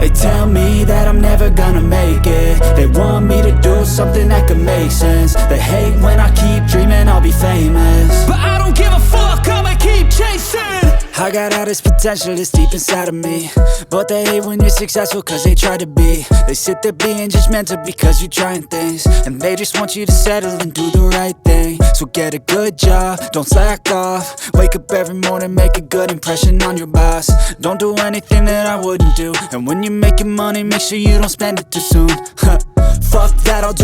They tell me that I'm never gonna make it. They want me to do something that could make sense. They hate when I keep dreaming I'll be famous, but I don't give a fuck, I'ma keep chasing. I got all this potential that's deep inside of me, but they hate when you're successful cause they try to be. They sit there being judgmental because you're trying things, and they just want you to settle and do the right thing. So get a good job, don't slack off. Wake up every morning, make a good impression on your boss. Don't do anything that I wouldn't do, and when you're making money, make sure you don't spend it too soon. Fuck that, I'll do